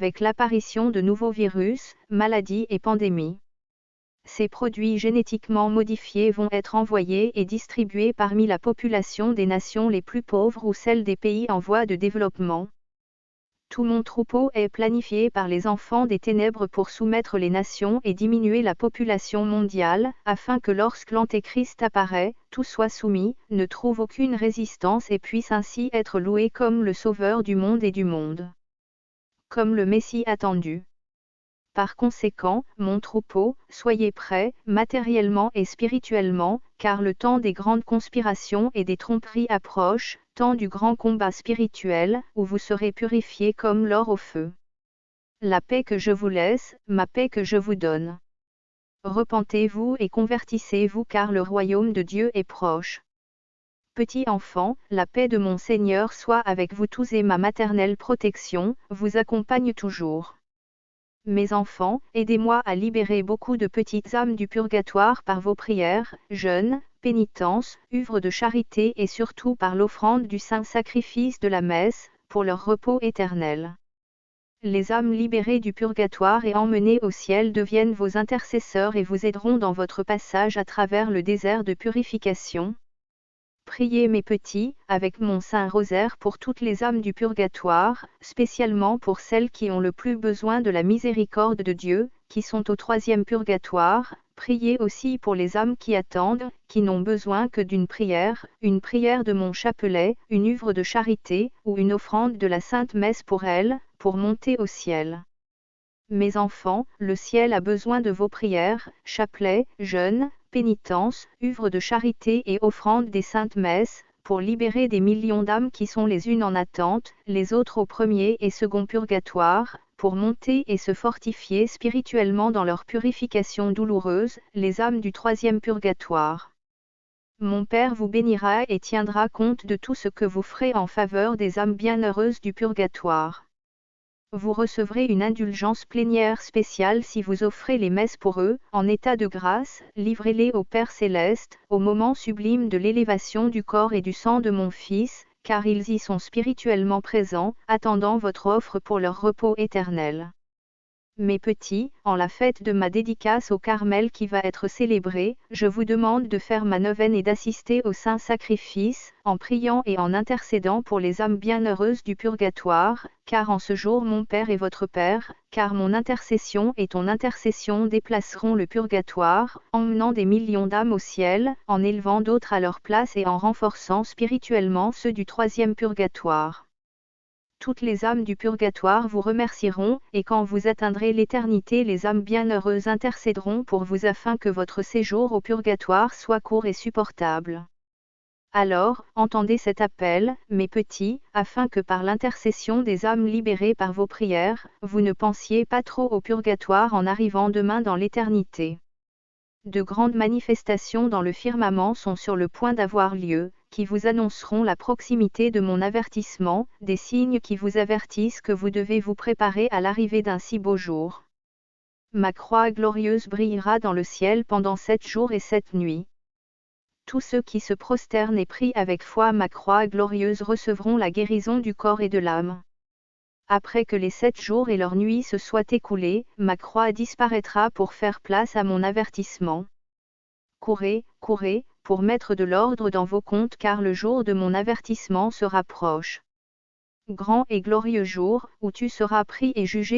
avec l'apparition de nouveaux virus, maladies et pandémies. Ces produits génétiquement modifiés vont être envoyés et distribués parmi la population des nations les plus pauvres ou celles des pays en voie de développement. Tout mon troupeau est planifié par les enfants des ténèbres pour soumettre les nations et diminuer la population mondiale, afin que lorsque l'Antéchrist apparaît, tout soit soumis, ne trouve aucune résistance et puisse ainsi être loué comme le Sauveur du monde et du monde. Comme le Messie attendu. Par conséquent, mon troupeau, soyez prêts, matériellement et spirituellement, car le temps des grandes conspirations et des tromperies approche, temps du grand combat spirituel, où vous serez purifiés comme l'or au feu. La paix que je vous laisse, ma paix que je vous donne. Repentez-vous et convertissez-vous car le royaume de Dieu est proche. Petits enfants, la paix de mon Seigneur soit avec vous tous et ma maternelle protection, vous accompagne toujours. Mes enfants, aidez-moi à libérer beaucoup de petites âmes du purgatoire par vos prières, jeûnes, pénitences, œuvres de charité et surtout par l'offrande du saint sacrifice de la messe, pour leur repos éternel. Les âmes libérées du purgatoire et emmenées au ciel deviennent vos intercesseurs et vous aideront dans votre passage à travers le désert de purification. Priez mes petits, avec mon saint rosaire pour toutes les âmes du purgatoire, spécialement pour celles qui ont le plus besoin de la miséricorde de Dieu, qui sont au 3e purgatoire. Priez aussi pour les âmes qui attendent, qui n'ont besoin que d'une prière, une prière de mon chapelet, une œuvre de charité, ou une offrande de la Sainte Messe pour elles, pour monter au ciel. Mes enfants, le ciel a besoin de vos prières, chapelets, jeûnes, pénitences, œuvres de charité et offrandes des saintes messes, pour libérer des millions d'âmes qui sont les unes en attente, les autres au 1er et 2e purgatoire, pour monter et se fortifier spirituellement dans leur purification douloureuse, les âmes du 3e purgatoire. Mon Père vous bénira et tiendra compte de tout ce que vous ferez en faveur des âmes bienheureuses du purgatoire. Vous recevrez une indulgence plénière spéciale si vous offrez les messes pour eux, en état de grâce, livrez-les au Père Céleste, au moment sublime de l'élévation du corps et du sang de mon Fils, car ils y sont spirituellement présents, attendant votre offre pour leur repos éternel. Mes petits, en la fête de ma dédicace au Carmel qui va être célébrée, je vous demande de faire ma neuvaine et d'assister au saint sacrifice, en priant et en intercédant pour les âmes bienheureuses du purgatoire, car en ce jour mon Père est votre Père, car mon intercession et ton intercession déplaceront le purgatoire, emmenant des millions d'âmes au ciel, en élevant d'autres à leur place et en renforçant spirituellement ceux du 3e purgatoire. Toutes les âmes du purgatoire vous remercieront, et quand vous atteindrez l'éternité les âmes bienheureuses intercéderont pour vous afin que votre séjour au purgatoire soit court et supportable. Alors, entendez cet appel, mes petits, afin que par l'intercession des âmes libérées par vos prières, vous ne pensiez pas trop au purgatoire en arrivant demain dans l'éternité. De grandes manifestations dans le firmament sont sur le point d'avoir lieu, qui vous annonceront la proximité de mon avertissement, des signes qui vous avertissent que vous devez vous préparer à l'arrivée d'un si beau jour. Ma croix glorieuse brillera dans le ciel pendant 7 jours et 7 nuits. Tous ceux qui se prosternent et prient avec foi ma croix glorieuse recevront la guérison du corps et de l'âme. Après que les 7 jours et leurs nuits se soient écoulés, ma croix disparaîtra pour faire place à mon avertissement. Courez, courez, pour mettre de l'ordre dans vos comptes car le jour de mon avertissement se rapproche. Grand et glorieux jour, où tu seras pris et jugé